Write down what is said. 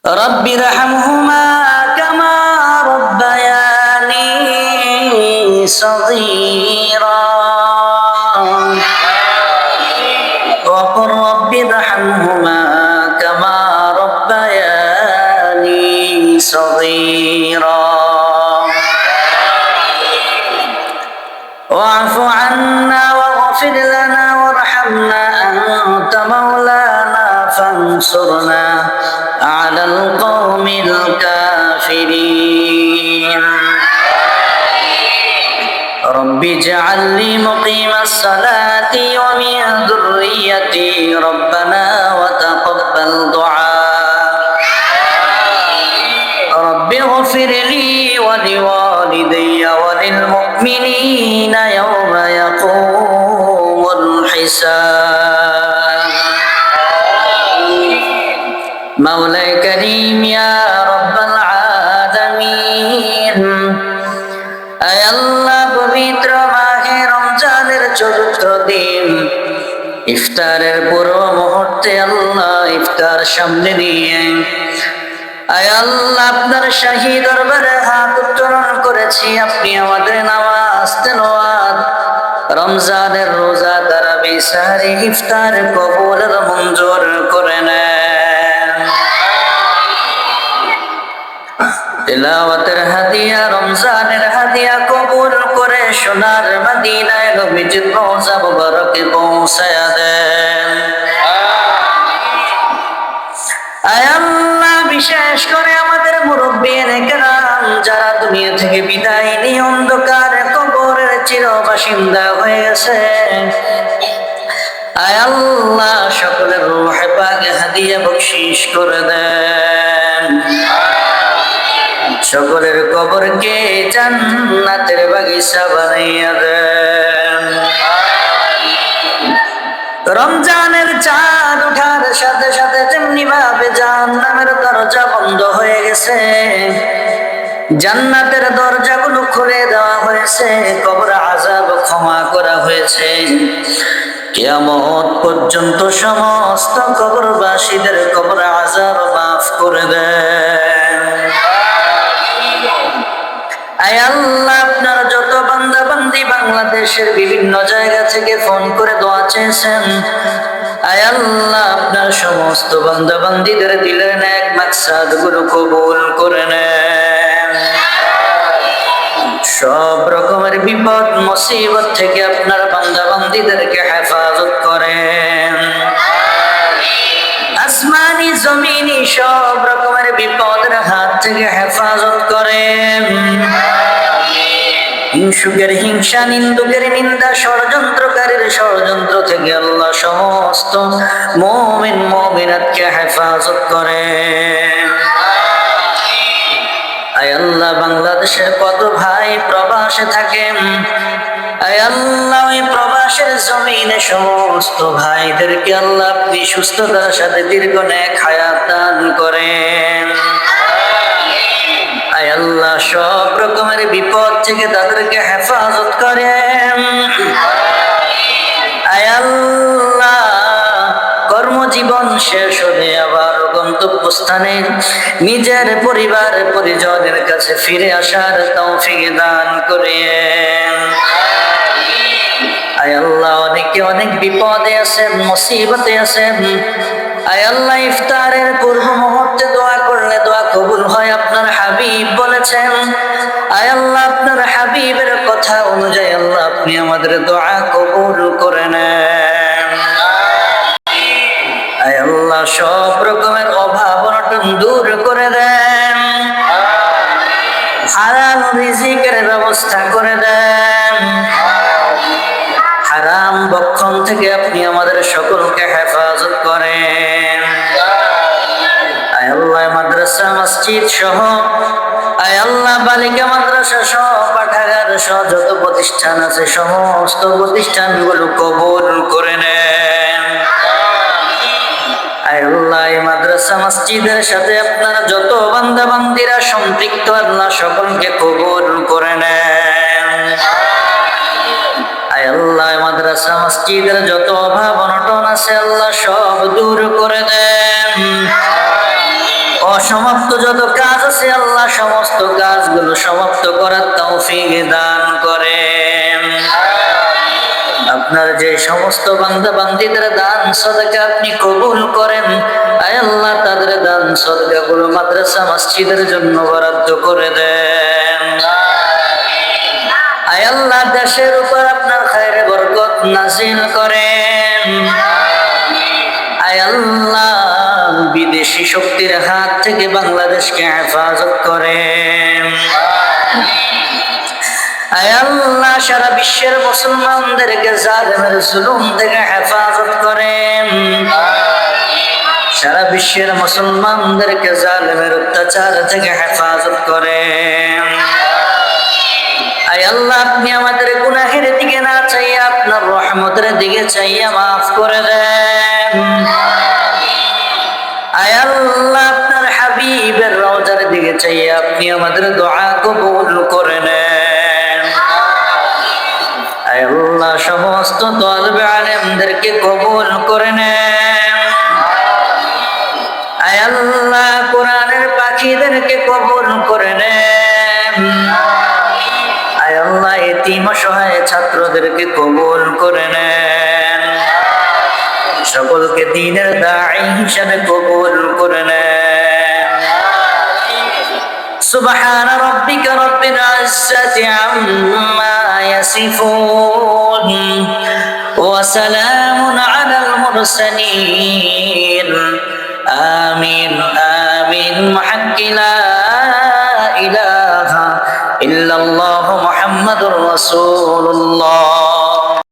رب ارحمهما كما ربياني صغيرا وقل رب ارحمهما كما ربياني صغيرا واعف عنا واغفر لنا وارحمنا أنت مولانا فانصرنا على القوم الكافرين رب اجعل لي مقيم الصلاة ومن ذريتي ربنا وتقبل دعاء رب اغفر لي ولوالدي وللمؤمنين يوم يقوم الحساب مولاي كريم يا رب العالمين আয় আল্লাহ পবিত্র মাহে রমজানের চতুর্থ দিন ইফতারের পূর্ব মুহূর্তে আল্লাহ ইফতার সামনে নিয়ে আয় আল্লাহ আপনার শাহী দরবারে হাত উত্তোলন করেছি আপনি আমাদের নামাজ তেলাওয়াত রমজানের রোজা তারাবি সাহরি ইফতার কবুল ও মঞ্জুর করে নেন তিলাওয়াতের হাদিয়া রমজানের হাদিয়া কবুল করে সোনার মদিনায় নবীজির রওজা মুবারকে পৌঁছায়া দেন আয় আল্লাহ বিশেষ করে আমাদের মুরব্বিয়ানে কেরাম যারা দুনিয়া থেকে বিদায় নিয়ে অন্ধকার কবরের চিরবাসিন্দা হয়ে গেছে আয় আল্লাহ সকলের রূহে পাকে হাদিয়া বখশিশ করে দেন সকলের কবরকে জান্নাতের বাগিচা বানাইয়া দেন রমজানের চাঁদ ওঠার সাথে সাথে যেমনি ভাবে জাহান্নামের দরজা বন্ধ হয়ে গেছে জান্নাতের দরজাগুলো খুলে দেওয়া হয়েছে কবর আযাব ক্ষমা করা হয়েছে কিয়ামত পর্যন্ত সমস্ত কবরবাসীদের কবর আযাব মাফ করে দেন আয় আল্লাহ আপনার যত বান্দা বান্দি বাংলাদেশের বিভিন্ন জায়গা থেকে ফোন করে দোয়া চেয়েছেন আয় আল্লাহ আপনার সমস্ত বান্দা বান্দিদের দিলের নেক মাকসাদ গুলো কবুল করে নেন সব রকমের বিপদ মুসিবত থেকে আপনার বান্দা বান্দিদেরকে হেফাজত করেন আসমানি জমিনি সব রকমের বিপদের হাত থেকে হেফাজত করেন হিংসুকের হিংসা নিন্দুকের নিন্দা ষড়যন্ত্রকারীর ষড়যন্ত্র থেকে আল্লাহ সমস্ত মুমিন মুমিনাতকে হেফাজত করেন আয় আল্লাহ বাংলাদেশের কত ভাই প্রবাসে থাকেন আয় আল্লাহ ওই প্রবাসের জমিনে সমস্ত ভাইদেরকে আল্লাহ আপনি সুস্থতার সাথে দীর্ঘ নেক হায়াত দান করেন আয় আল্লাহ সব রকমের বিপদ থেকে তাদেরকে হেফাজত করেন আয় আল্লাহ কর্মজীবন শেষ হলে আবার গন্তব্যস্থানে নিজের পরিবার পরিজনের কাছে ফিরে আসার তৌফিক দান করেন আয় আল্লাহ অনেকে অনেক বিপদে আছেন মুসিবতে আছেন আয় আল্লাহ ইফতারের পূর্ব মুহূর্তে দোয়া করলে দোয়া কবুল হয় আপনার হাবিব বলেছেন আয় আল্লাহ আপনার হাবিবের কথা অনুযায়ী আল্লাহ আপনি আমাদের দোয়া কবুল করে নেন আয় আল্লাহ সব রকমের অভাব অনটন দূর করে দেন হালাল রিজিকের ব্যবস্থা করে দেন হারাম বক্ষণ থেকে আপনি আমাদের সকলকে হেফাজত করেন আয় আল্লাহ মাদ্রাসা মসজিদ সহ আয় আল্লাহ বালিকা মাদ্রাসা সহ পাঠাগার সহ যত প্রতিষ্ঠান আছে সমস্ত প্রতিষ্ঠানগুলো কবুল করে নেন আয় আল্লাহ এই মাদ্রাসা মসজিদের সাথে আপনারা যত বান্দা বান্দিরা সম্পৃক্ত আল্লাহ সকলকে কবুল করে নেন আয় আল্লাহ মাদ্রাসা মসজিদের যত অভাব অনটন আছে আল্লাহ সব দূর করে দেন অসমাপ্ত যত কাজ আছে আল্লাহ সমস্ত কাজগুলো সমাপ্ত করার তৌফিক দান করেন। আপনার যে সমস্ত বান্দা বান্দীদের দান সদকা আপনি কবুল করেন। আয় আল্লাহ তাদের দান সদকাগুলো মাদ্রাসা মসজিদের জন্য বরাদ্দ করে দেন। আয় আল্লাহ দেশের উপর আপনার খায়রে বরকত নাযিল করেন। আয় আল্লাহ বিদেশি শক্তির হাত থেকে বাংলাদেশকে হেফাজত করেন। আয় আল্লাহ সারা বিশ্বের মুসলমানদেরকে জালেমের জুলুম থেকে হেফাজত করেন। সারা বিশ্বের মুসলমানদেরকে জালেমের অত্যাচার থেকে হেফাজত করেন। আয় আল্লাহ আপনি আমাদের গুনাহের দিকে না চাইয়া আপনার রহমতের দিকে চাইয়া মাফ করে দেন। আয় আল্লাহ আপনার হাবিবের রওজার দিকে চাইয়া আপনি আমাদের দোয়া কবুল করে নেন। আয় আল্লাহ সমস্ত তালিবে আলেমদেরকে কবুল করে নেন। আয় আল্লাহ কোরআনের পাখিদেরকে কবুল করে নেন। আয় আল্লাহ এতিম অসহায় ছাত্রদেরকে কবুল করে নেন। সকলকে দ্বীনের দাঈ হিসেবে কবুল করে নেন। সুবহান রাব্বিকা রাব্বিল ইজ্জাতি আম্মা ইয়াসিফুন ওয়া সালামুন আলাল মুরসালিন। আমিন আমিন মুহাক্কি লা ইলাহা ইল্লাল্লাহু মুহাম্মাদুর রাসূলুল্লাহ।